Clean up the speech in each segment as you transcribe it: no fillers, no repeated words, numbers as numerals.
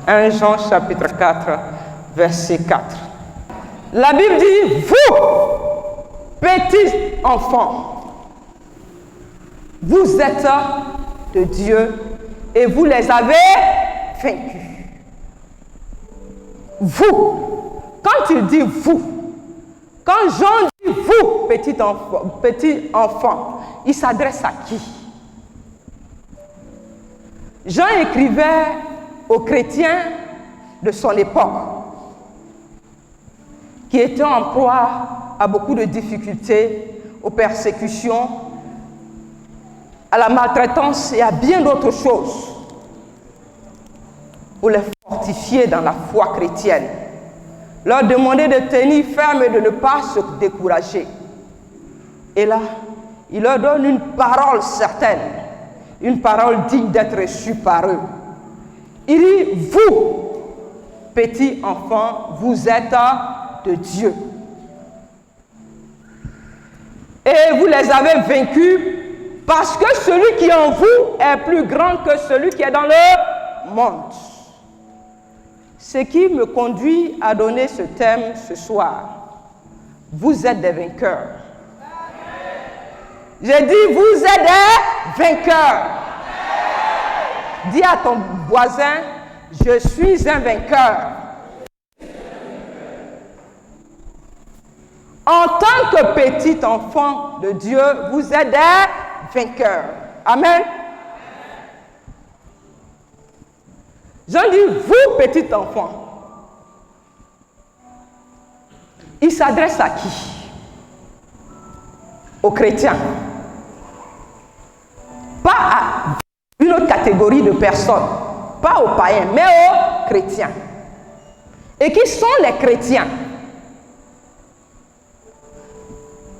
1 Jean chapitre 4, verset 4. La Bible dit, vous, petits enfants, vous êtes de Dieu et vous les avez vaincus. Vous, quand il dit vous, quand Jean dit vous, petit enfant, il s'adresse à qui? Jean écrivait aux chrétiens de son époque, qui étaient en proie à beaucoup de difficultés, aux persécutions, à la maltraitance et à bien d'autres choses, pour les fortifier dans la foi chrétienne, leur demander de tenir ferme et de ne pas se décourager. Et là, il leur donne une parole certaine, une parole digne d'être reçue par eux. Il dit, vous, petits enfants, vous êtes de Dieu. Et vous les avez vaincus parce que celui qui est en vous est plus grand que celui qui est dans le monde. Ce qui me conduit à donner ce thème ce soir. Vous êtes des vainqueurs. J'ai dit, vous êtes des vainqueurs. Dis à ton voisin, je suis un vainqueur. En tant que petit enfant de Dieu, vous êtes des vainqueurs. Amen. Jean dit, vous, petit enfant. Il s'adresse à qui? Aux chrétiens. Pas à une autre catégorie de personnes. Pas aux païens, mais aux chrétiens. Et qui sont les chrétiens?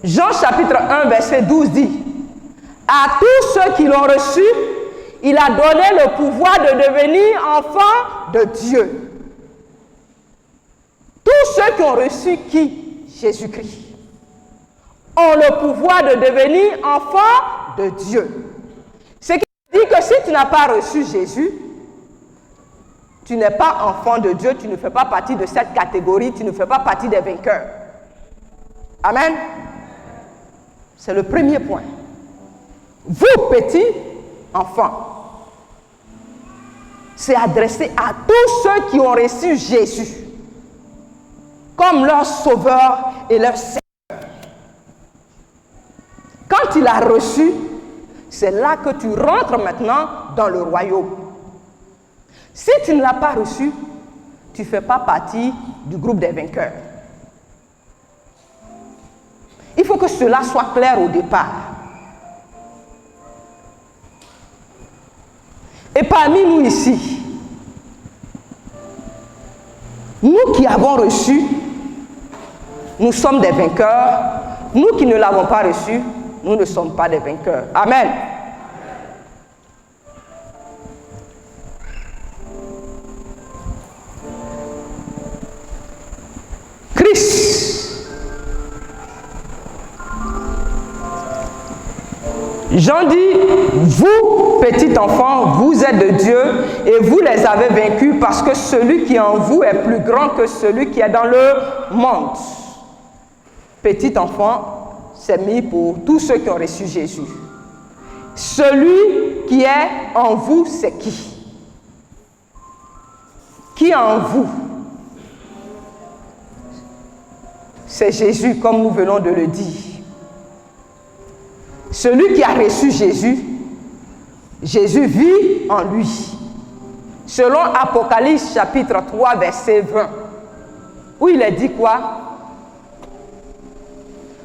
Jean chapitre 1, verset 12 dit, à tous ceux qui l'ont reçu, il a donné le pouvoir de devenir enfants de Dieu. Tous ceux qui ont reçu qui? Jésus-Christ. Ont le pouvoir de devenir enfants de Dieu. Ce qui dit que si tu n'as pas reçu Jésus, tu n'es pas enfant de Dieu, tu ne fais pas partie de cette catégorie, tu ne fais pas partie des vainqueurs. Amen. C'est le premier point. Vous, petits enfants, c'est adressé à tous ceux qui ont reçu Jésus comme leur sauveur et leur Seigneur. Quand il a reçu, c'est là que tu rentres maintenant dans le royaume. Si tu ne l'as pas reçu, tu ne fais pas partie du groupe des vainqueurs. Il faut que cela soit clair au départ. Et parmi nous ici, nous qui avons reçu, nous sommes des vainqueurs. Nous qui ne l'avons pas reçu, nous ne sommes pas des vainqueurs. Amen. Christ. Jean dit, vous, petits enfants, vous êtes de Dieu et vous les avez vaincus parce que celui qui est en vous est plus grand que celui qui est dans le monde. Petit enfant, c'est mis pour tous ceux qui ont reçu Jésus. Celui qui est en vous, c'est qui? Qui est en vous? C'est Jésus, comme nous venons de le dire. Celui qui a reçu Jésus, Jésus vit en lui. Selon Apocalypse chapitre 3, verset 20, où il est dit quoi?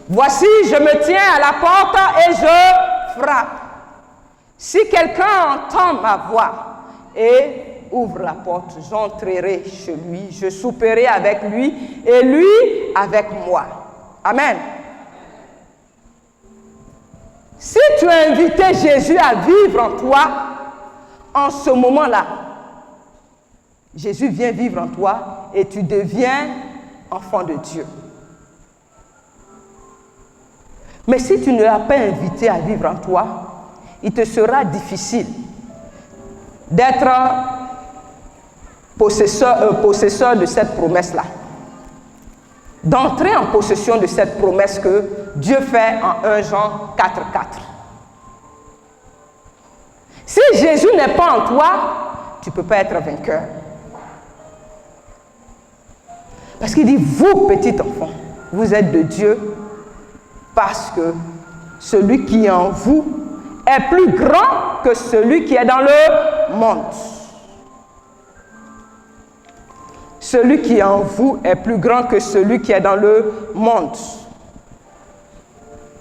Voici, je me tiens à la porte et je frappe. Si quelqu'un entend ma voix et ouvre la porte, j'entrerai chez lui, je souperai avec lui et lui avec moi. Amen. Si tu as invité Jésus à vivre en toi, en ce moment-là, Jésus vient vivre en toi et tu deviens enfant de Dieu. Mais si tu ne l'as pas invité à vivre en toi, il te sera difficile d'être possesseur de cette promesse-là. D'entrer en possession de cette promesse que Dieu fait en 1 Jean 4,4. Si Jésus n'est pas en toi, tu ne peux pas être vainqueur. Parce qu'il dit, vous, petits enfants, vous êtes de Dieu parce que celui qui est en vous est plus grand que celui qui est dans le monde. Celui qui est en vous est plus grand que celui qui est dans le monde.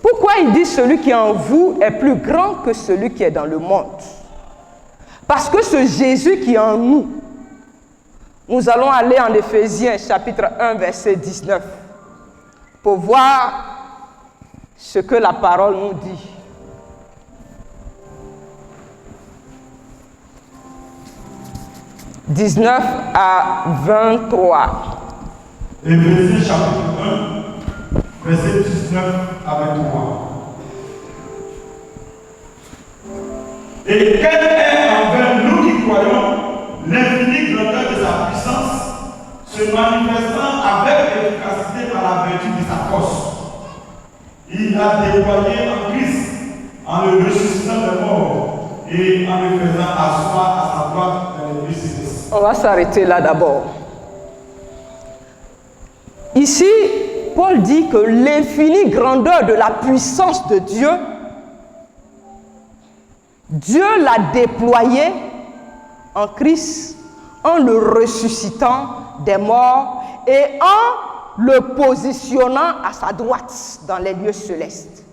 Pourquoi il dit celui qui est en vous est plus grand que celui qui est dans le monde? Parce que ce Jésus qui est en nous, nous allons aller en Éphésiens chapitre 1 verset 19 pour voir ce que la parole nous dit. « 19 à 23. Éphésiens chapitre 1, verset 19 à 23. Et quel est envers nous qui croyons l'infinie grandeur de sa puissance, se manifestant avec efficacité par la vertu de sa force. Il a déployé en Christ en le ressuscitant des morts et en le faisant asseoir à sa droite dans les lieux célestes. On va s'arrêter là d'abord. Ici, Paul dit que l'infinie grandeur de la puissance de Dieu, Dieu l'a déployée en Christ en le ressuscitant des morts et en le positionnant à sa droite dans les lieux célestes.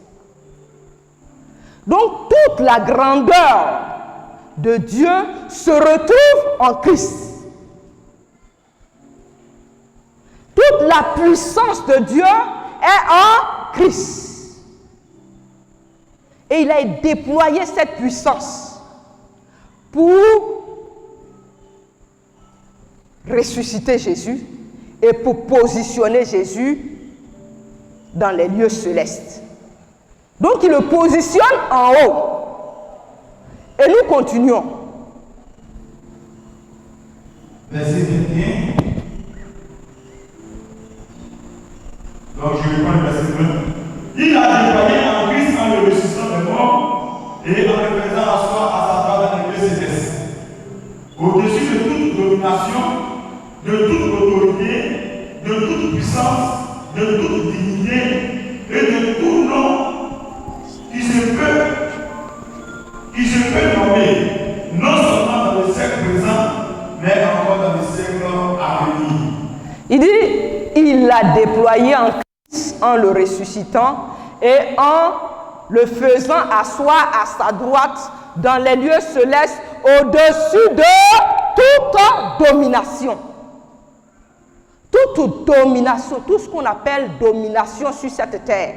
Donc toute la grandeur de Dieu se retrouve en Christ. Toute la puissance de Dieu est en Christ. Et il a déployé cette puissance pour ressusciter Jésus et pour positionner Jésus dans les lieux célestes. Donc il le positionne en haut. Et nous continuons. Verset 21. Donc je reprends le verset 20. Il a déployé en Christ en le ressuscitant des morts et en le faisant asseoir à sa droite dans les lieux célestes, au-dessus de toute domination, de toute autorité, de toute puissance, de toute dignité et de tout nom qui se peut nommer, non seulement dans le siècle présent, mais encore dans le siècle à venir. Il dit, il l'a déployé en Christ en le ressuscitant et en le faisant asseoir à sa droite dans les lieux célestes au-dessus de toute domination. Toute domination, tout ce qu'on appelle domination sur cette terre.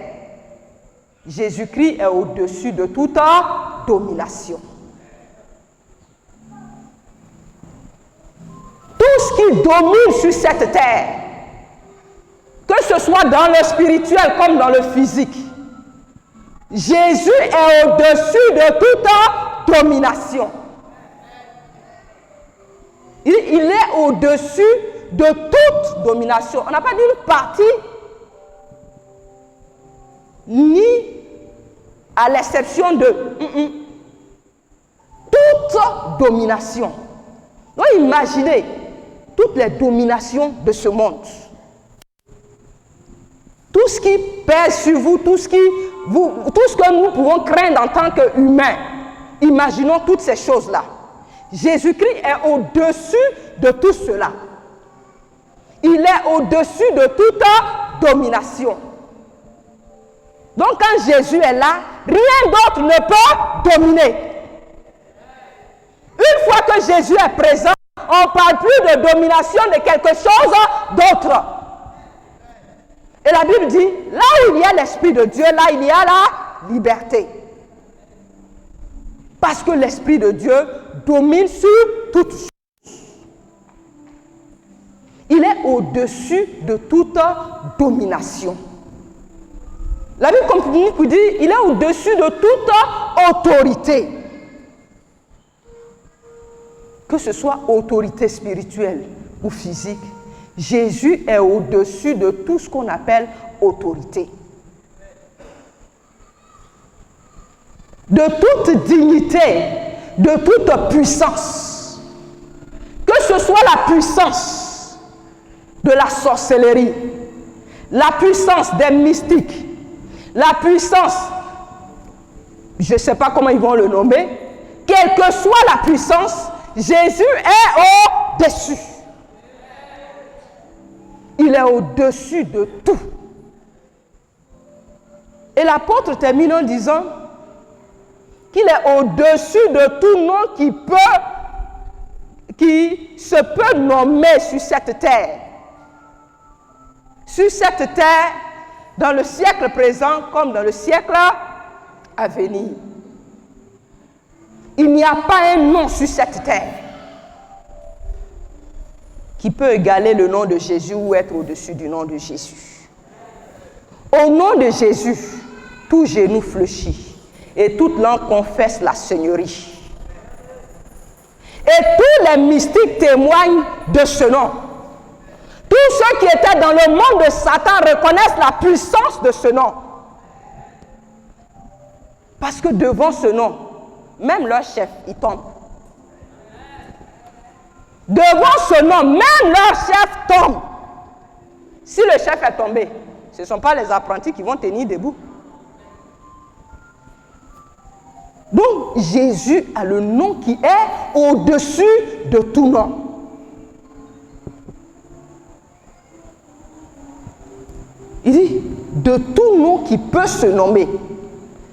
Jésus-Christ est au-dessus de toute domination. Tout ce qui domine sur cette terre, que ce soit dans le spirituel comme dans le physique, Jésus est au-dessus de toute domination. Il est au-dessus de toute domination. On n'a pas dit une partie, ni à l'exception de toute domination. Donc imaginez toutes les dominations de ce monde. Tout ce qui pèse sur vous, tout ce que nous pouvons craindre en tant qu'humains. Imaginons toutes ces choses-là. Jésus-Christ est au-dessus de tout cela. Il est au-dessus de toute domination. Donc quand Jésus est là, rien d'autre ne peut dominer. Une fois que Jésus est présent, on ne parle plus de domination de quelque chose d'autre. Et la Bible dit, là où il y a l'Esprit de Dieu, là il y a la liberté. Parce que l'Esprit de Dieu domine sur toutes choses. Il est au-dessus de toute domination. La Bible continue pour dire, il est au-dessus de toute autorité. que ce soit autorité spirituelle ou physique, Jésus est au-dessus de tout ce qu'on appelle autorité. De toute dignité, de toute puissance. Que ce soit la puissance de la sorcellerie, la puissance des mystiques, la puissance, je ne sais pas comment ils vont le nommer, quelle que soit la puissance, Jésus est au-dessus. Il est au-dessus de tout. Et l'apôtre termine en disant qu'il est au-dessus de tout nom qui se peut nommer sur cette terre. Sur cette terre, dans le siècle présent comme dans le siècle à venir. Il n'y a pas un nom sur cette terre qui peut égaler le nom de Jésus ou être au-dessus du nom de Jésus. Au nom de Jésus, tout genou fléchit et toute langue confesse la Seigneurie. Et tous les mystiques témoignent de ce nom. Tous ceux qui étaient dans le monde de Satan reconnaissent la puissance de ce nom. Parce que devant ce nom, même leur chef, il tombe. Devant ce nom, même leur chef tombe. Si le chef est tombé, ce ne sont pas les apprentis qui vont tenir debout. Donc, Jésus a le nom qui est au-dessus de tout nom. Il dit, de tout nom qui peut se nommer.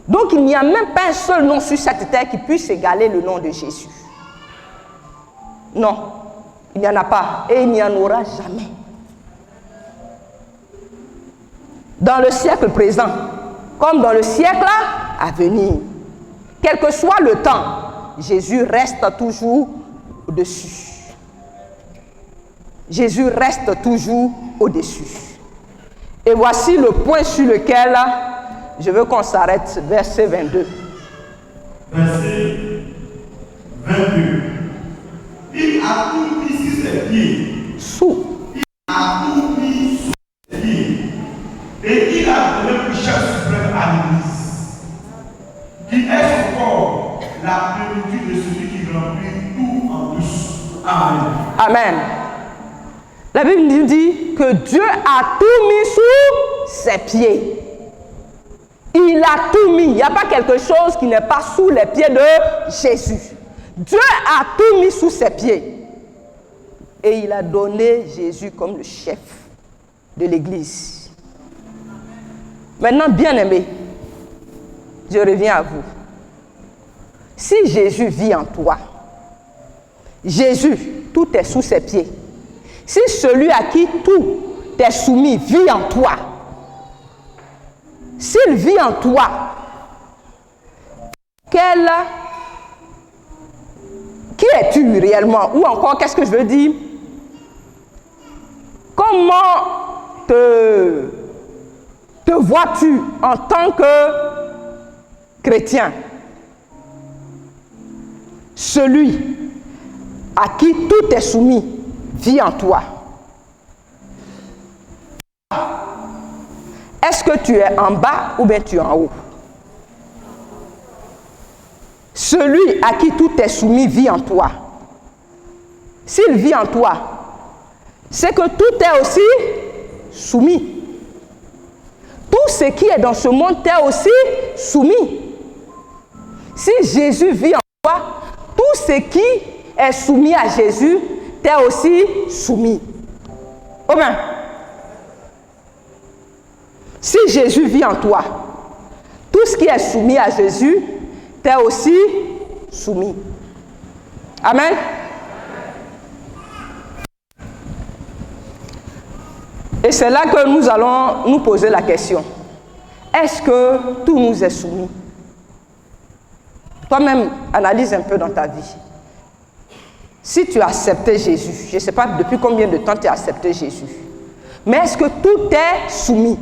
Donc, il n'y a même pas un seul nom sur cette terre qui puisse égaler le nom de Jésus. Non, il n'y en a pas et il n'y en aura jamais. Dans le siècle présent, comme dans le siècle à venir, quel que soit le temps, Jésus reste toujours au-dessus. Jésus reste toujours au-dessus. Et voici le point sur lequel je veux qu'on s'arrête, verset 22. Verset 22. Il a tout mis sur ses pieds. Il a tout mis sur ses pieds. Et il a donné le chef suprême à l'Église, qui est son corps, la plénitude de celui qui remplit tout en tous. Amen. Amen. La Bible nous dit que Dieu a tout mis sous ses pieds. Il a tout mis. Il n'y a pas quelque chose qui n'est pas sous les pieds de Jésus. Dieu a tout mis sous ses pieds. Et il a donné Jésus comme le chef de l'Église. Maintenant, bien-aimés, je reviens à vous. Si Jésus vit en toi, Jésus, tout est sous ses pieds. Si celui à qui tout est soumis vit en toi, s'il vit en toi, qui es-tu réellement? Ou encore, qu'est-ce que je veux dire? Comment te vois-tu en tant que chrétien? Celui à qui tout est soumis vit en toi. Est-ce que tu es en bas ou bien tu es en haut? Celui à qui tout est soumis vit en toi. S'il vit en toi, c'est que tout est aussi soumis. Tout ce qui est dans ce monde t'est aussi soumis. Si Jésus vit en toi, tout ce qui est soumis à Jésus t'est aussi soumis. Amen. Si Jésus vit en toi, tout ce qui est soumis à Jésus t'est aussi soumis. Amen. Et c'est là que nous allons nous poser la question. Est-ce que tout nous est soumis? Toi-même, analyse un peu dans ta vie. Si tu as accepté Jésus, je ne sais pas depuis combien de temps tu as accepté Jésus, mais est-ce que tout est soumis?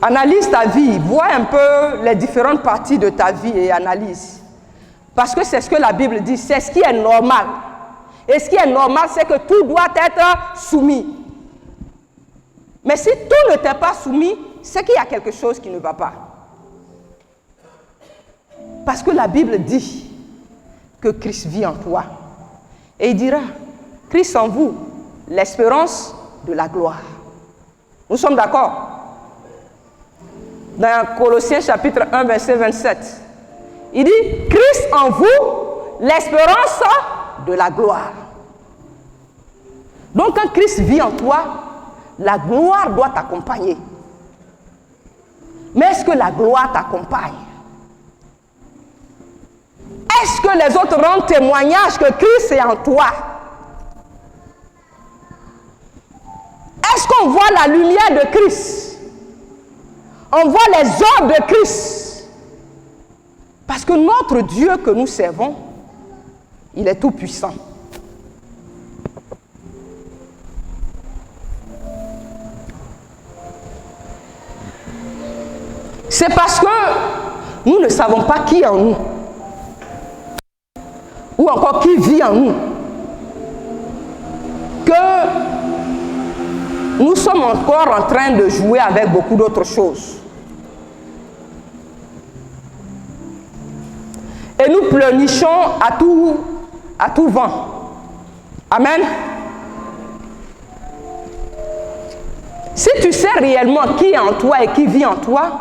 Analyse ta vie, vois un peu les différentes parties de ta vie et analyse. Parce que c'est ce que la Bible dit, c'est ce qui est normal. Et ce qui est normal, c'est que tout doit être soumis. Mais si tout ne t'est pas soumis, c'est qu'il y a quelque chose qui ne va pas. Parce que la Bible dit que Christ vit en toi. Et il dira, Christ en vous, l'espérance de la gloire. Nous sommes d'accord? Dans Colossiens chapitre 1, verset 27, il dit, Christ en vous, l'espérance de la gloire. Donc quand Christ vit en toi, la gloire doit t'accompagner. Mais est-ce que la gloire t'accompagne? Est-ce que les autres rendent témoignage que Christ est en toi? Est-ce qu'on voit la lumière de Christ? On voit les œuvres de Christ? Parce que notre Dieu que nous servons, il est tout puissant. C'est parce que nous ne savons pas qui est en nous, ou encore qui vit en nous, que nous sommes encore en train de jouer avec beaucoup d'autres choses. Et nous pleurnichons à tout vent. Amen. Si tu sais réellement qui est en toi et qui vit en toi,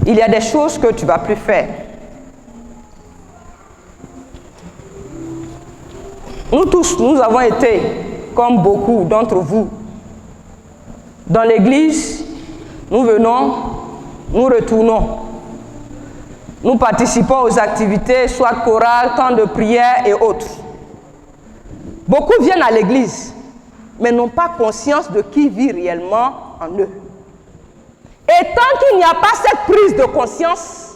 il y a des choses que tu ne vas plus faire. Nous tous, nous avons été, comme beaucoup d'entre vous, dans l'église, nous venons, nous retournons. Nous participons aux activités, soit chorales, temps de prière et autres. Beaucoup viennent à l'église, mais n'ont pas conscience de qui vit réellement en eux. Et tant qu'il n'y a pas cette prise de conscience,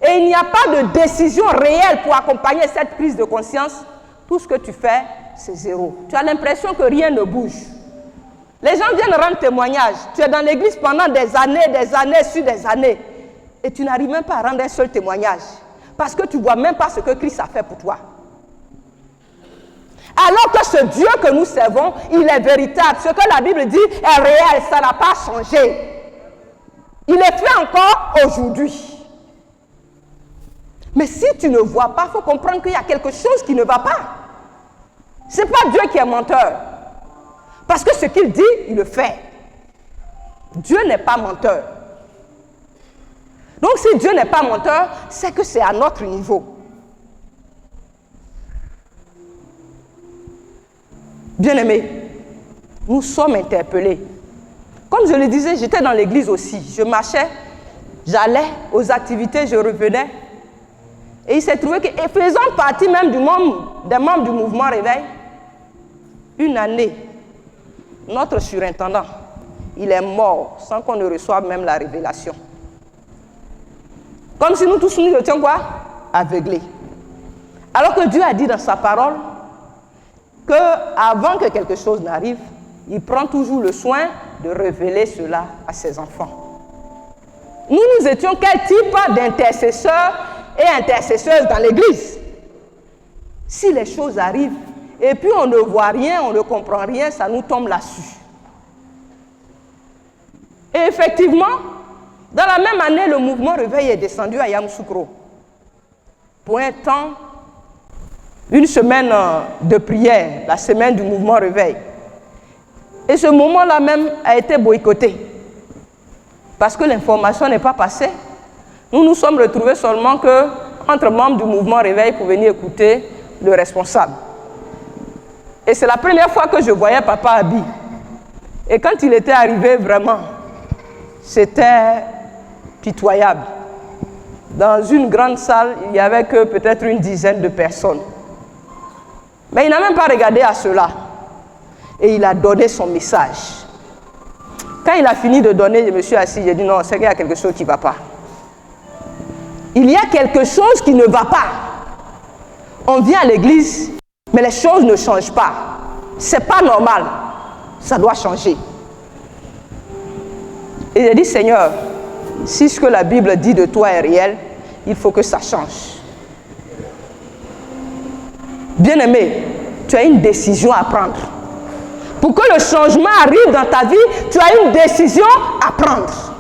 et il n'y a pas de décision réelle pour accompagner cette prise de conscience, tout ce que tu fais, c'est zéro. Tu as l'impression que rien ne bouge. Les gens viennent rendre témoignage. Tu es dans l'église pendant des années sur des années. Et tu n'arrives même pas à rendre un seul témoignage. Parce que tu ne vois même pas ce que Christ a fait pour toi. Alors que ce Dieu que nous servons, il est véritable. Ce que la Bible dit est réel, ça n'a pas changé. Il est fait encore aujourd'hui. Mais si tu ne vois pas, il faut comprendre qu'il y a quelque chose qui ne va pas. Ce n'est pas Dieu qui est menteur. Parce que ce qu'il dit, il le fait. Dieu n'est pas menteur. Donc si Dieu n'est pas menteur, c'est que c'est à notre niveau. Bien-aimés, nous sommes interpellés. Comme je le disais, j'étais dans l'église aussi. Je marchais, j'allais aux activités, je revenais. Et il s'est trouvé que, et faisant partie même des membres du mouvement Réveil, une année, notre surintendant, il est mort sans qu'on ne reçoive même la révélation. Comme si nous tous nous étions quoi? Aveuglés. Alors que Dieu a dit dans sa parole qu'avant que quelque chose n'arrive, il prend toujours le soin de révéler cela à ses enfants. Nous étions quel type d'intercesseurs et intercesseuses dans l'église? Si les choses arrivent et puis on ne voit rien, on ne comprend rien, ça nous tombe là-dessus. Et effectivement, dans la même année, le mouvement Réveil est descendu à Yamoussoukro. Pour un temps, une semaine de prière, la semaine du mouvement Réveil. Et ce moment-là même a été boycotté. Parce que l'information n'est pas passée. Nous nous sommes retrouvés seulement entre membres du mouvement Réveil pour venir écouter le responsable. Et c'est la première fois que je voyais Papa Abi. Et quand il était arrivé, vraiment, c'était pitoyable. Dans une grande salle, il n'y avait que peut-être une dizaine de personnes. Mais il n'a même pas regardé à cela. Et il a donné son message. Quand il a fini de donner, je me suis assis, j'ai dit non, c'est qu'il y a quelque chose qui ne va pas. Il y a quelque chose qui ne va pas. On vient à l'église, mais les choses ne changent pas. Ce n'est pas normal. Ça doit changer. Et j'ai dit, Seigneur, si ce que la Bible dit de toi est réel, il faut que ça change. Bien-aimé, tu as une décision à prendre. Pour que le changement arrive dans ta vie, tu as une décision à prendre.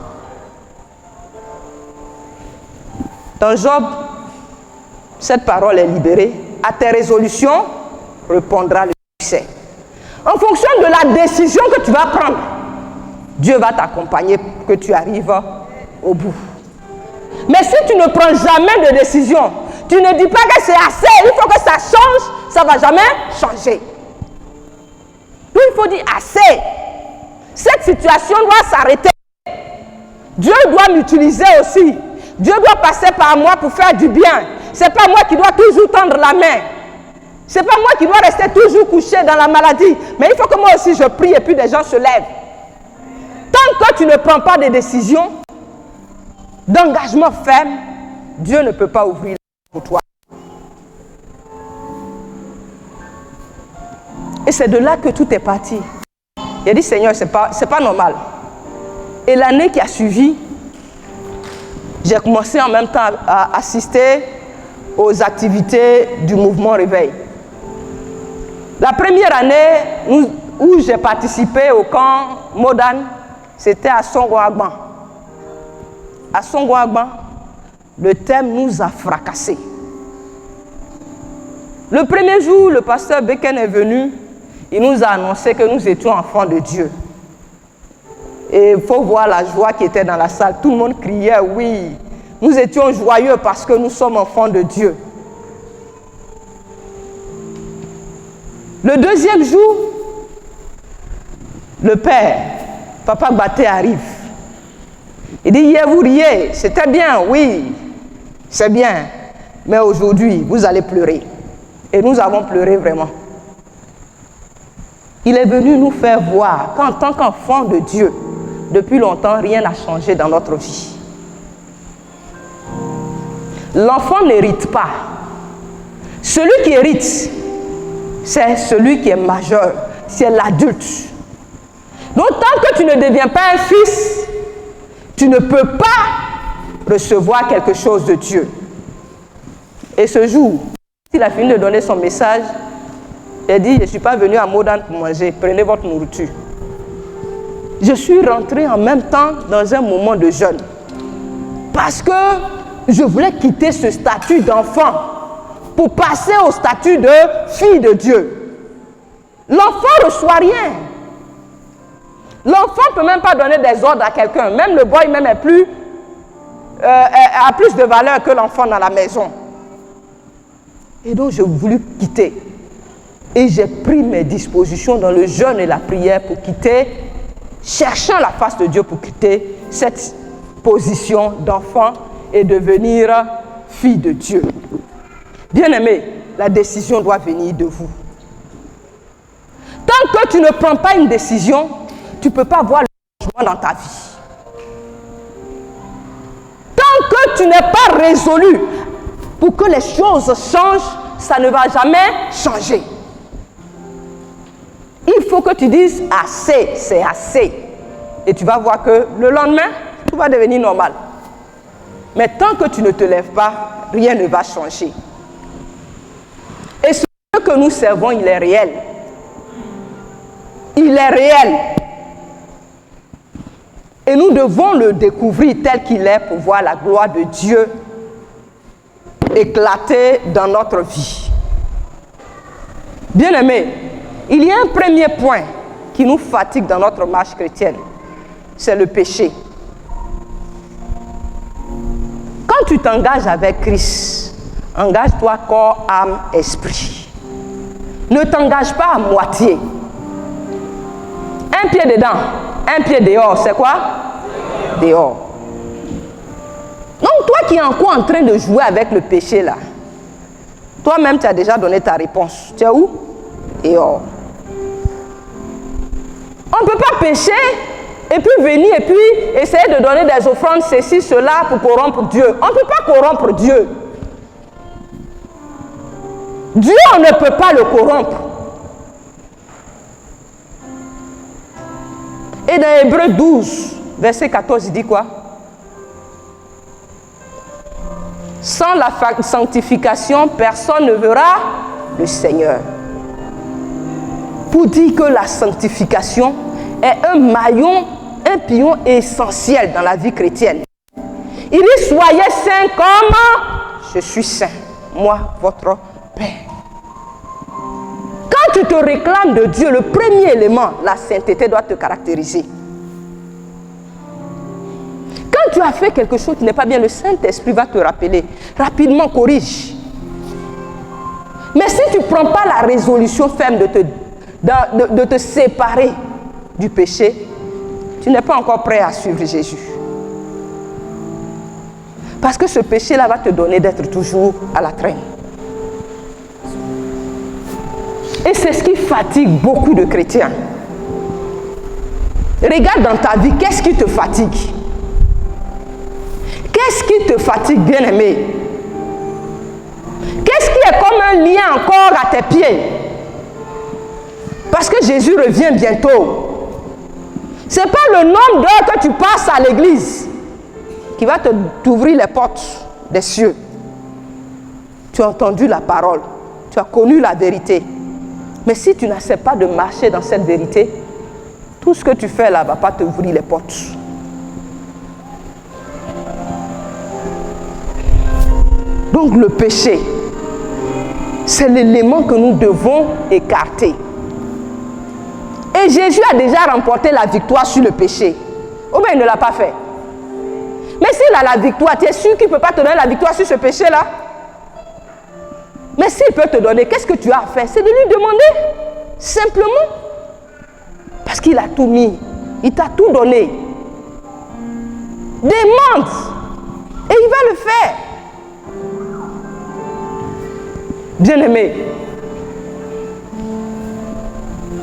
Dans Job, cette parole est libérée. À tes résolutions répondra le succès. En fonction de la décision que tu vas prendre, Dieu va t'accompagner pour que tu arrives au bout. Mais si tu ne prends jamais de décision, tu ne dis pas que c'est assez, il faut que ça change, ça ne va jamais changer. Donc il faut dire assez. Cette situation doit s'arrêter. Dieu doit m'utiliser aussi. Dieu doit passer par moi pour faire du bien. Ce n'est pas moi qui dois toujours tendre la main. Ce n'est pas moi qui dois rester toujours couché dans la maladie. Mais il faut que moi aussi je prie et puis des gens se lèvent. Tant que tu ne prends pas de décision, d'engagement ferme, Dieu ne peut pas ouvrir pour toi. Et c'est de là que tout est parti. Il a dit, Seigneur, c'est pas normal. Et l'année qui a suivi, j'ai commencé en même temps à assister aux activités du mouvement Réveil. La première année où j'ai participé au camp Modane, c'était à Songo-Agban. À Songo-Agban, le thème nous a fracassés. Le premier jour, le pasteur Beken est venu, il nous a annoncé que nous étions enfants de Dieu. Et il faut voir la joie qui était dans la salle. Tout le monde criait oui. Nous étions joyeux parce que nous sommes enfants de Dieu. Le deuxième jour, le père, Papa Baté arrive. Il dit, hier vous riez, c'était bien, oui, c'est bien. Mais aujourd'hui, vous allez pleurer. Et nous avons pleuré vraiment. Il est venu nous faire voir qu'en tant qu'enfant de Dieu, depuis longtemps, rien n'a changé dans notre vie. L'enfant n'hérite pas. Celui qui hérite, c'est celui qui est majeur, c'est l'adulte. Donc tant que tu ne deviens pas un fils, tu ne peux pas recevoir quelque chose de Dieu. Et ce jour, il a fini de donner son message, il a dit, je ne suis pas venu à Modane pour manger, prenez votre nourriture. Je suis rentré en même temps dans un moment de jeûne. Parce que je voulais quitter ce statut d'enfant pour passer au statut de fille de Dieu. L'enfant ne reçoit rien. L'enfant ne peut même pas donner des ordres à quelqu'un. Même le boy même a plus de valeur que l'enfant dans la maison. Et donc j'ai voulu quitter. Et j'ai pris mes dispositions dans le jeûne et la prière pour quitter, cherchant la face de Dieu pour quitter cette position d'enfant et devenir fille de Dieu. Bien-aimé, la décision doit venir de vous. Tant que tu ne prends pas une décision, tu ne peux pas voir le changement dans ta vie. Tant que tu n'es pas résolu pour que les choses changent, ça ne va jamais changer. Il faut que tu dises assez, c'est assez. Et tu vas voir que le lendemain, tout va devenir normal. Mais tant que tu ne te lèves pas, rien ne va changer. Et ce que nous servons, il est réel. Il est réel. Et nous devons le découvrir tel qu'il est pour voir la gloire de Dieu éclater dans notre vie. Bien-aimés, il y a un premier point qui nous fatigue dans notre marche chrétienne. C'est le péché. Quand tu t'engages avec Christ, engage-toi corps, âme, esprit. Ne t'engage pas à moitié. Un pied dedans, un pied dehors, c'est quoi? Dehors. Donc toi qui es encore en train de jouer avec le péché là, toi-même tu as déjà donné ta réponse. Tu es où? Dehors. On ne peut pas pécher et puis venir et puis essayer de donner des offrandes, ceci, cela pour corrompre Dieu. On ne peut pas corrompre Dieu. Dieu, on ne peut pas le corrompre. Et dans Hébreux 12, verset 14, il dit quoi? Sans la sanctification, personne ne verra le Seigneur. Pour dire que la sanctification est un maillon, un pilier essentiel dans la vie chrétienne. Il dit, soyez saints comme je suis saint, moi, votre Père. Quand tu te réclames de Dieu, le premier élément, la sainteté doit te caractériser. Quand tu as fait quelque chose qui n'est pas bien, le Saint-Esprit va te rappeler. Rapidement, corrige. Mais si tu ne prends pas la résolution ferme de te séparer du péché, tu n'es pas encore prêt à suivre Jésus. Parce que ce péché-là va te donner d'être toujours à la traîne. Et c'est ce qui fatigue beaucoup de chrétiens. Regarde dans ta vie, qu'est-ce qui te fatigue? Qu'est-ce qui te fatigue, bien-aimé? Qu'est-ce qui est comme un lien encore à tes pieds? Parce que Jésus revient bientôt. Ce n'est pas le nombre d'heures que tu passes à l'église qui va t'ouvrir les portes des cieux. Tu as entendu la parole, tu as connu la vérité. Mais si tu n'acceptes pas de marcher dans cette vérité, tout ce que tu fais là ne va pas t'ouvrir les portes. Donc le péché, c'est l'élément que nous devons écarter. Et Jésus a déjà remporté la victoire sur le péché. Ou bien il ne l'a pas fait. Mais s'il a la victoire, tu es sûr qu'il ne peut pas te donner la victoire sur ce péché-là? Mais s'il peut te donner, qu'est-ce que tu as à faire? C'est de lui demander. Simplement. Parce qu'il a tout mis. Il t'a tout donné. Demande. Et il va le faire. Bien-aimé,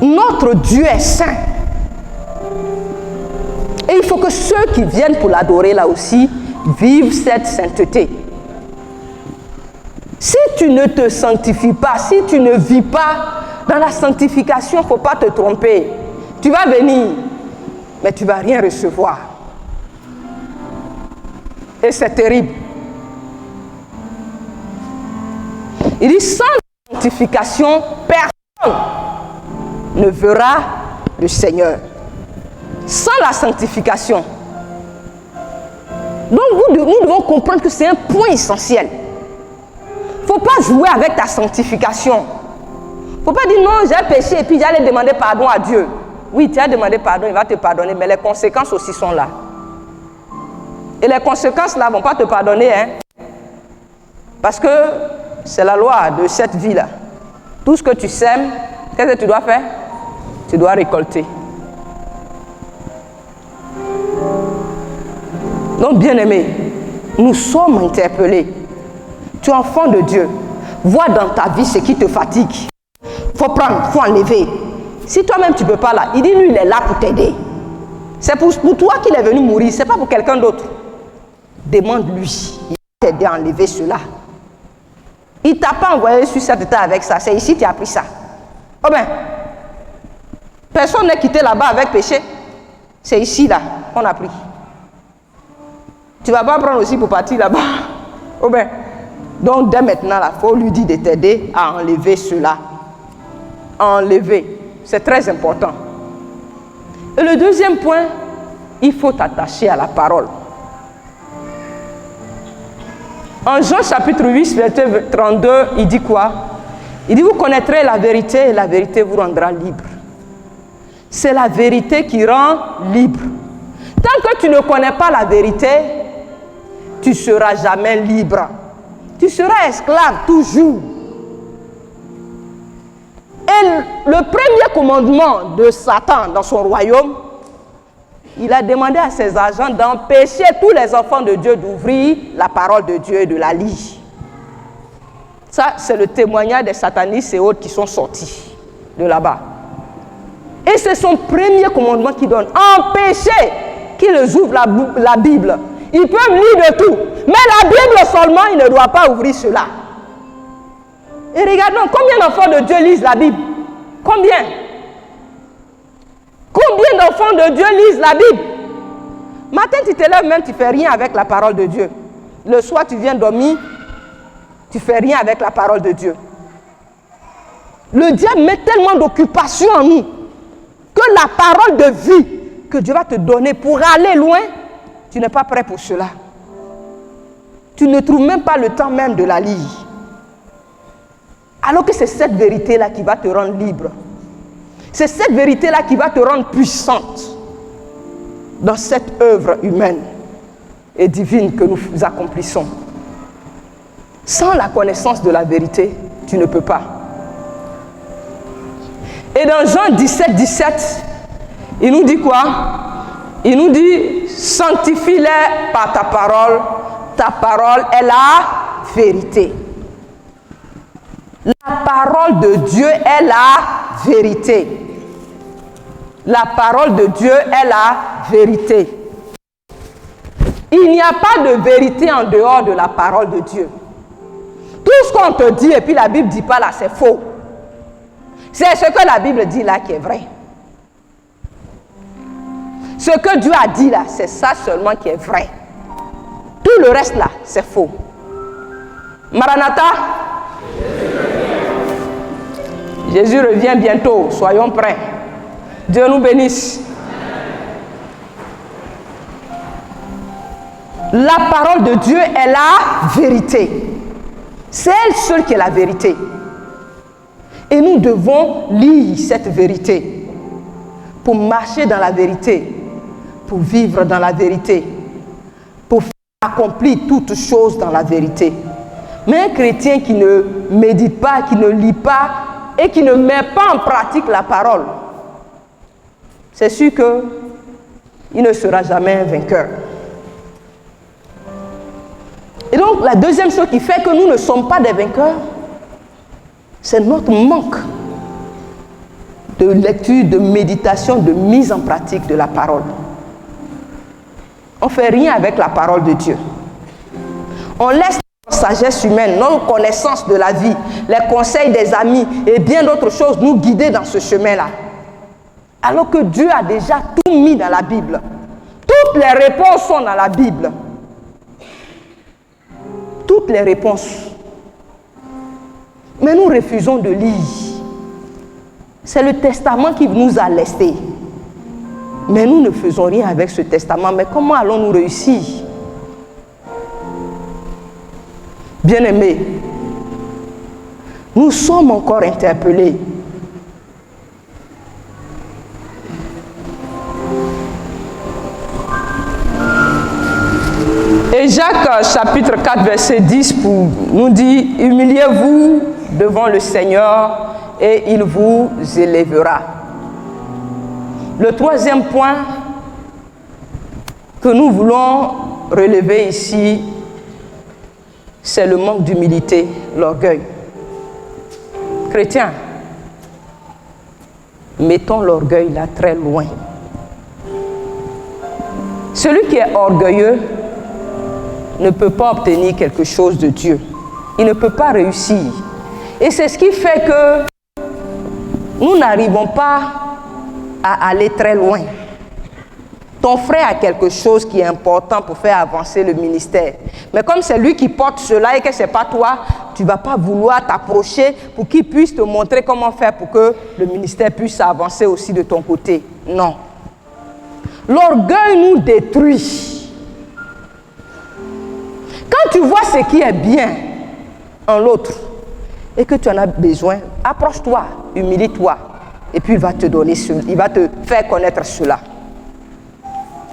notre Dieu est saint. Et il faut que ceux qui viennent pour l'adorer là aussi vivent cette sainteté. Si tu ne te sanctifies pas, si tu ne vis pas dans la sanctification, il ne faut pas te tromper. Tu vas venir, mais tu ne vas rien recevoir. Et c'est terrible. Il dit, sans sanctification, personne ne verra le Seigneur. Sans la sanctification. Donc nous devons comprendre que c'est un point essentiel. Il ne faut pas jouer avec ta sanctification. Il ne faut pas dire non, j'ai péché et puis j'allais demander pardon à Dieu. Oui, tu as demandé pardon, il va te pardonner, mais les conséquences aussi sont là. Et les conséquences là ne vont pas te pardonner, hein. Parce que c'est la loi de cette vie-là. Tout ce que tu sèmes, qu'est-ce que tu dois faire? Tu dois récolter. Donc, bien-aimé, nous sommes interpellés. Tu es enfant de Dieu. Vois dans ta vie ce qui te fatigue. Il faut prendre, il faut enlever. Si toi-même tu ne peux pas là, il dit lui, il est là pour t'aider. C'est pour toi qu'il est venu mourir, ce n'est pas pour quelqu'un d'autre. Demande-lui, il va t'aider à enlever cela. Il ne t'a pas envoyé sur cette terre avec ça, c'est ici que tu as appris ça. Oh ben, personne n'est quitté là-bas avec péché. C'est ici là qu'on a pris. Tu ne vas pas prendre aussi pour partir là-bas. Oh ben, donc dès maintenant, il faut lui dire de t'aider à enlever cela. Enlever, c'est très important. Et le deuxième point, il faut t'attacher à la parole. En Jean chapitre 8, verset 32, il dit quoi? Il dit, vous connaîtrez la vérité et la vérité vous rendra libre. C'est la vérité qui rend libre. Tant que tu ne connais pas la vérité, tu ne seras jamais libre. Tu seras esclave toujours. Et le premier commandement de Satan dans son royaume, il a demandé à ses agents d'empêcher tous les enfants de Dieu d'ouvrir la parole de Dieu et de la lire. Ça, c'est le témoignage des satanistes et autres qui sont sortis de là-bas. Et c'est son premier commandement qu'il donne. Empêcher qu'ils ouvrent la Bible. Ils peuvent lire de tout. Mais la Bible seulement, ils ne doivent pas ouvrir cela. Et regardons, combien d'enfants de Dieu lisent la Bible? Combien? Combien d'enfants de Dieu lisent la Bible? Matin, tu te lèves même, tu ne fais rien avec la parole de Dieu. Le soir, tu viens dormir, tu ne fais rien avec la parole de Dieu. Le diable met tellement d'occupation en nous que la parole de vie que Dieu va te donner pour aller loin, tu n'es pas prêt pour cela. Tu ne trouves même pas le temps même de la lire. Alors que c'est cette vérité-là qui va te rendre libre. C'est cette vérité-là qui va te rendre puissante dans cette œuvre humaine et divine que nous accomplissons. Sans la connaissance de la vérité, tu ne peux pas. Et dans Jean 17, 17, il nous dit quoi? Il nous dit, sanctifie-les par ta parole est la vérité. La parole de Dieu est la vérité. La parole de Dieu est la vérité. Il n'y a pas de vérité en dehors de la parole de Dieu. Tout ce qu'on te dit et puis la Bible ne dit pas là, c'est faux. C'est ce que la Bible dit là qui est vrai. Ce que Dieu a dit là, c'est ça seulement qui est vrai. Tout le reste là, c'est faux. Maranatha. Jésus revient bientôt, soyons prêts. Dieu nous bénisse. La parole de Dieu est la vérité. C'est elle seule qui est la vérité. Et nous devons lire cette vérité pour marcher dans la vérité, pour vivre dans la vérité, pour accomplir toutes choses dans la vérité. Mais un chrétien qui ne médite pas, qui ne lit pas et qui ne met pas en pratique la parole, c'est sûr qu'il ne sera jamais un vainqueur. Et donc, la deuxième chose qui fait que nous ne sommes pas des vainqueurs, c'est notre manque de lecture, de méditation, de mise en pratique de la parole. On ne fait rien avec la parole de Dieu. On laisse notre sagesse humaine, notre connaissance de la vie, les conseils des amis et bien d'autres choses nous guider dans ce chemin-là. Alors que Dieu a déjà tout mis dans la Bible. Toutes les réponses sont dans la Bible. Toutes les réponses. Mais nous refusons de lire. C'est le testament qui nous a laissé. Mais nous ne faisons rien avec ce testament. Mais comment allons-nous réussir? Bien-aimés, nous sommes encore interpellés. Et Jacques chapitre 4 verset 10 nous dit, humiliez-vous devant le Seigneur et il vous élèvera. Le troisième point que nous voulons relever ici, c'est le manque d'humilité, l'orgueil. Chrétiens, mettons l'orgueil là très loin. Celui qui est orgueilleux ne peut pas obtenir quelque chose de Dieu. Il ne peut pas réussir. Et c'est ce qui fait que nous n'arrivons pas à aller très loin. Ton frère a quelque chose qui est important pour faire avancer le ministère. Mais comme c'est lui qui porte cela et que ce n'est pas toi, tu ne vas pas vouloir t'approcher pour qu'il puisse te montrer comment faire pour que le ministère puisse avancer aussi de ton côté. Non. L'orgueil nous détruit. Quand tu vois ce qui est bien en l'autre et que tu en as besoin, approche-toi, humilie-toi et puis il va te donner, il va te faire connaître cela.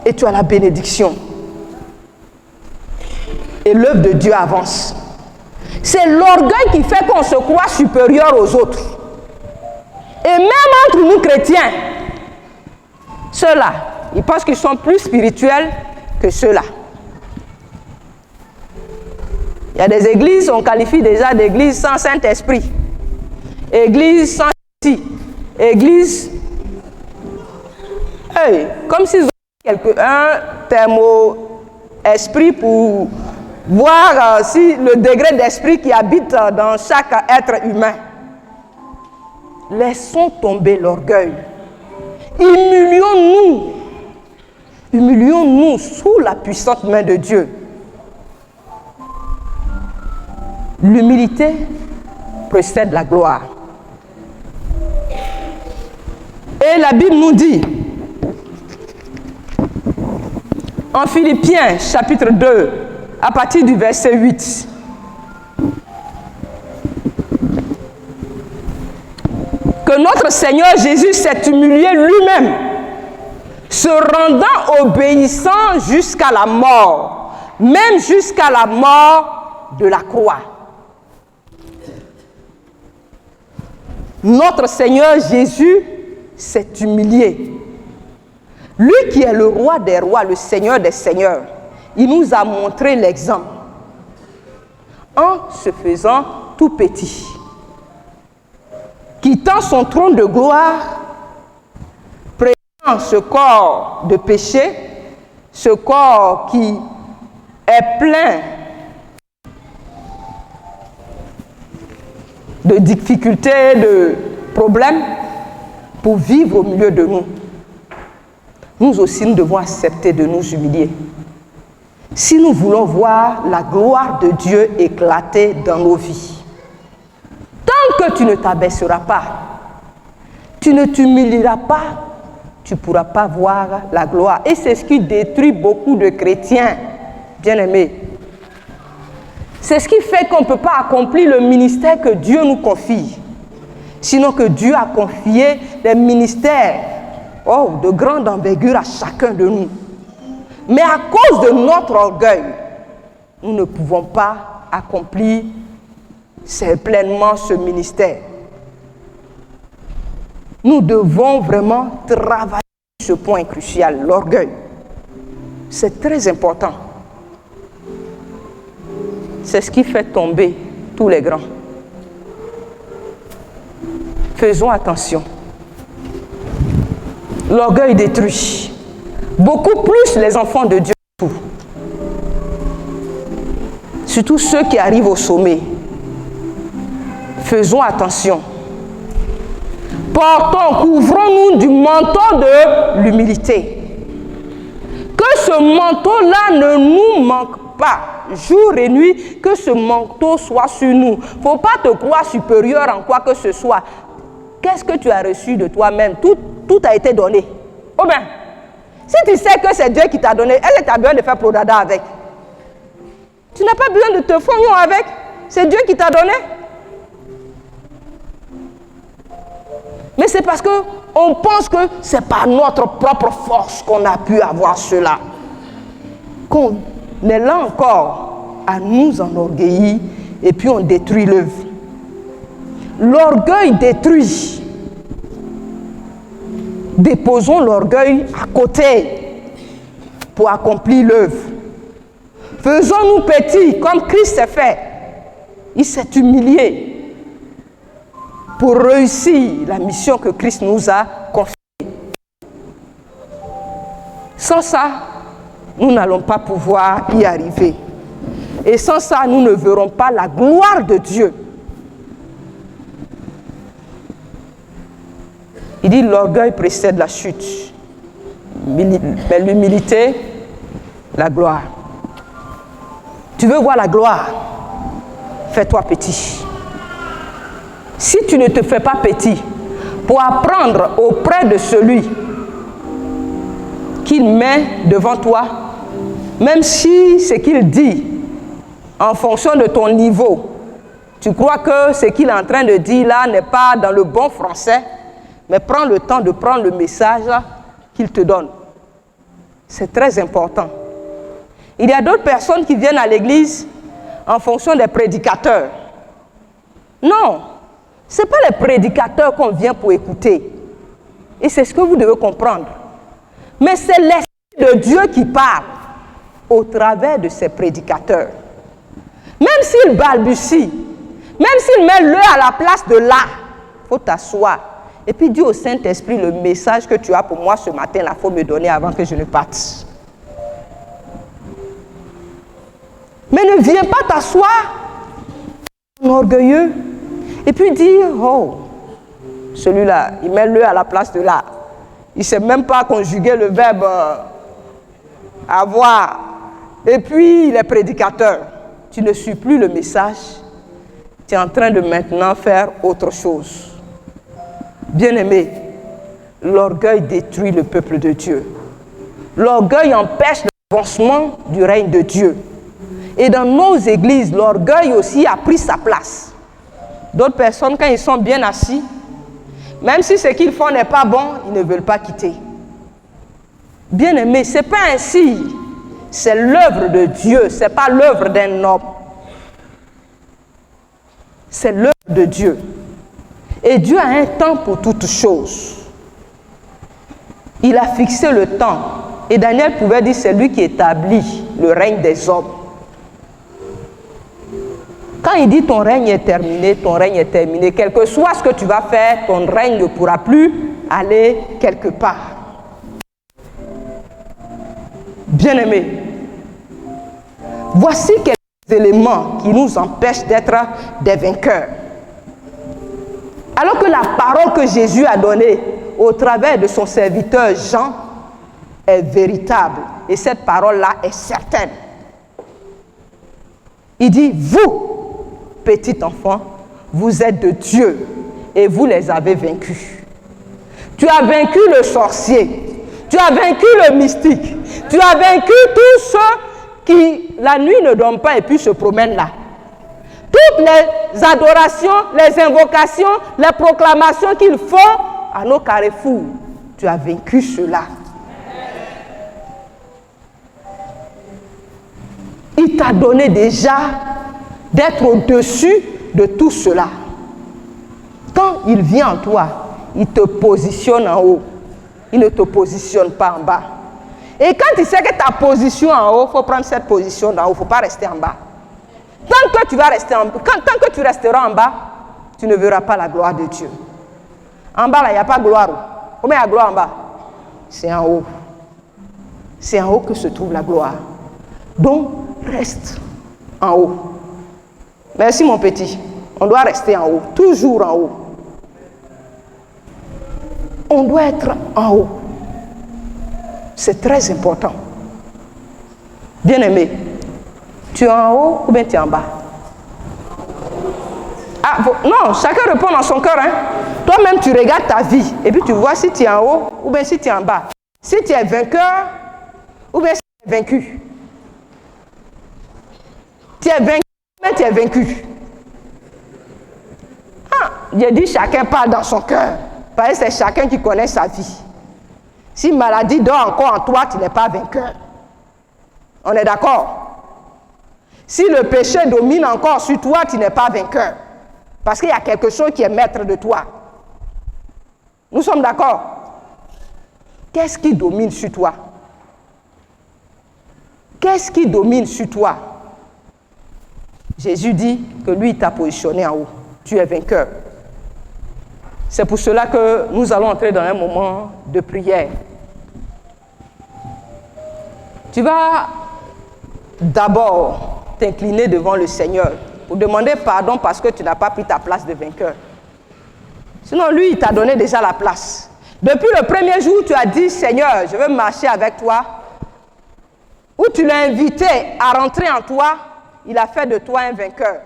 Et tu as la bénédiction. Et l'œuvre de Dieu avance. C'est l'orgueil qui fait qu'on se croit supérieur aux autres. Et même entre nous chrétiens, ceux-là, ils pensent qu'ils sont plus spirituels que ceux-là. Il y a des églises, on qualifie déjà d'églises sans Saint-Esprit. Église sans église. Hey, comme s'ils ont un thermo-esprit pour voir si le degré d'esprit qui habite dans chaque être humain. Laissons tomber l'orgueil. Humilions-nous. Humilions-nous sous la puissante main de Dieu. L'humilité précède la gloire. Et la Bible nous dit, en Philippiens chapitre 2, à partir du verset 8, que notre Seigneur Jésus s'est humilié lui-même, se rendant obéissant jusqu'à la mort, même jusqu'à la mort de la croix. Notre Seigneur Jésus s'est humilié. Lui qui est le roi des rois, le Seigneur des seigneurs, il nous a montré l'exemple en se faisant tout petit, quittant son trône de gloire, prenant ce corps de péché, ce corps qui est plein de difficultés, de problèmes, pour vivre au milieu de nous. Nous aussi, nous devons accepter de nous humilier. Si nous voulons voir la gloire de Dieu éclater dans nos vies, tant que tu ne t'abaisseras pas, tu ne t'humilieras pas, tu ne pourras pas voir la gloire. Et c'est ce qui détruit beaucoup de chrétiens, bien-aimés. C'est ce qui fait qu'on ne peut pas accomplir le ministère que Dieu nous confie. Sinon que Dieu a confié des ministères de grande envergure à chacun de nous. Mais à cause de notre orgueil, nous ne pouvons pas accomplir pleinement ce ministère. Nous devons vraiment travailler sur ce point crucial, l'orgueil. C'est très important. C'est ce qui fait tomber tous les grands. Faisons attention. L'orgueil détruit. Beaucoup plus les enfants de Dieu. Surtout ceux qui arrivent au sommet. Faisons attention. Portons, couvrons-nous du manteau de l'humilité. Que ce manteau-là ne nous manque pas, jour et nuit, que ce manteau soit sur nous. Il ne faut pas te croire supérieur en quoi que ce soit. Qu'est-ce que tu as reçu de toi-même? Tout a été donné. Oh bien, si tu sais que c'est Dieu qui t'a donné, est-ce que tu as besoin de faire prodada avec? Tu n'as pas besoin de te fondre avec. C'est Dieu qui t'a donné. Mais c'est parce qu'on pense que c'est par notre propre force qu'on a pu avoir cela. Qu'on est là encore à nous enorgueillir et puis on détruit l'œuvre. L'orgueil détruit. Déposons l'orgueil à côté pour accomplir l'œuvre. Faisons-nous petits comme Christ s'est fait. Il s'est humilié pour réussir la mission que Christ nous a confiée. Sans ça, nous n'allons pas pouvoir y arriver. Et sans ça, nous ne verrons pas la gloire de Dieu. Il dit l'orgueil précède la chute, mais l'humilité, la gloire. Tu veux voir la gloire? Fais-toi petit. Si tu ne te fais pas petit, pour apprendre auprès de celui qu'il met devant toi, même si ce qu'il dit, en fonction de ton niveau, tu crois que ce qu'il est en train de dire là n'est pas dans le bon français, mais prends le temps de prendre le message qu'il te donne. C'est très important. Il y a d'autres personnes qui viennent à l'église en fonction des prédicateurs. Non, ce n'est pas les prédicateurs qu'on vient pour écouter. Et c'est ce que vous devez comprendre. Mais c'est l'Esprit de Dieu qui parle au travers de ces prédicateurs. Même s'il balbutie, même s'il met le à la place de là, il faut t'asseoir. Et puis dis au Saint-Esprit, le message que tu as pour moi ce matin-là, il faut me donner avant que je ne parte. Mais ne viens pas t'asseoir orgueilleux et puis dire, oh, celui-là, il met le à la place de là. Il ne sait même pas conjuguer le verbe avoir. Et puis, il est prédicateur. Tu ne suis plus le message tu es en train de maintenant faire autre chose. Bien-aimé, l'orgueil détruit le peuple de Dieu. L'orgueil empêche l'avancement du règne de Dieu. Et dans nos églises, l'orgueil aussi a pris sa place. D'autres personnes, quand ils sont bien assis, même si ce qu'ils font n'est pas bon, ils ne veulent pas quitter. Bien-aimé, ce n'est pas ainsi. C'est l'œuvre de Dieu, ce n'est pas l'œuvre d'un homme. C'est l'œuvre de Dieu. Et Dieu a un temps pour toutes choses. Il a fixé le temps. Et Daniel pouvait dire, c'est lui qui établit le règne des hommes. Quand il dit ton règne est terminé, ton règne est terminé. Quel que soit ce que tu vas faire, ton règne ne pourra plus aller quelque part. Bien-aimés, voici quelques éléments qui nous empêchent d'être des vainqueurs. Alors que la parole que Jésus a donnée au travers de son serviteur Jean est véritable. Et cette parole-là est certaine. Il dit, vous, petits enfants, vous êtes de Dieu et vous les avez vaincus. Tu as vaincu le sorcier, tu as vaincu le mystique, tu as vaincu tous ceux qui la nuit ne dorment pas et puis se promènent là. Toutes les adorations, les invocations, les proclamations qu'ils font à nos carrefours, tu as vaincu cela. Il t'a donné déjà d'être au-dessus de tout cela. Quand il vient en toi, il te positionne en haut. Il ne te positionne pas en bas. Et quand il sait que ta position en haut, il faut prendre cette position en haut, il ne faut pas rester en bas. Tant que tu vas rester en bas, tant que tu resteras en bas, tu ne verras pas la gloire de Dieu. En bas, là, il n'y a pas de gloire. Combien il y a de gloire en bas? C'est en haut. C'est en haut que se trouve la gloire. Donc, reste en haut. Merci mon petit. On doit rester en haut, toujours en haut. On doit être en haut. C'est très important. Bien-aimé, tu es en haut ou bien tu es en bas? Ah, non, chacun répond dans son cœur. Hein? Toi-même, tu regardes ta vie et puis tu vois si tu es en haut ou bien si tu es en bas. Si tu es vainqueur ou bien si tu es vaincu. Tu es vaincu ou bien tu es vaincu. Ah, j'ai dit chacun parle dans son cœur. Parce que c'est chacun qui connaît sa vie. Si maladie dort encore en toi, tu n'es pas vainqueur. On est d'accord? Si le péché domine encore sur toi, tu n'es pas vainqueur. Parce qu'il y a quelque chose qui est maître de toi. Nous sommes d'accord? Qu'est-ce qui domine sur toi? Qu'est-ce qui domine sur toi? Jésus dit que lui, il t'a positionné en haut. Tu es vainqueur. C'est pour cela que nous allons entrer dans un moment de prière. Tu vas d'abord t'incliner devant le Seigneur pour demander pardon parce que tu n'as pas pris ta place de vainqueur. Sinon, lui, il t'a donné déjà la place. Depuis le premier jour, tu as dit, Seigneur, je veux marcher avec toi. Ou tu l'as invité à rentrer en toi, il a fait de toi un vainqueur.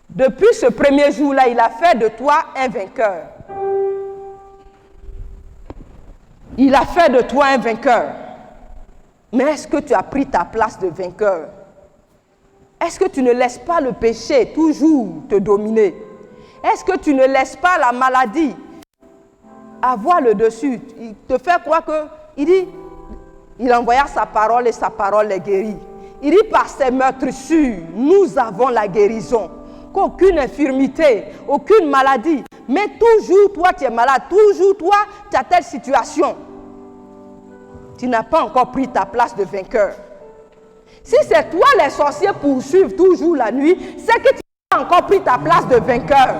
Depuis ce premier jour-là, il a fait de toi un vainqueur. Il a fait de toi un vainqueur. Mais est-ce que tu as pris ta place de vainqueur? Est-ce que tu ne laisses pas le péché toujours te dominer? Est-ce que tu ne laisses pas la maladie avoir le dessus? Il te fait croire que, il dit, il envoya sa parole et sa parole les guérit. Il dit, par ses meurtrissures, nous avons la guérison. Qu'aucune infirmité, aucune maladie. Mais toujours, toi, tu es malade. Toujours, toi, tu as telle situation. Tu n'as pas encore pris ta place de vainqueur. Si c'est toi, les sorciers poursuivent toujours la nuit, c'est que tu n'as pas encore pris ta place de vainqueur.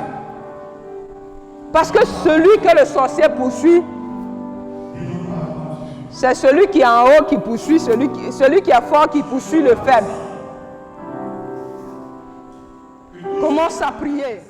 Parce que celui que le sorcier poursuit, c'est celui qui est en haut qui poursuit, celui qui est fort qui poursuit le faible. Commence à prier.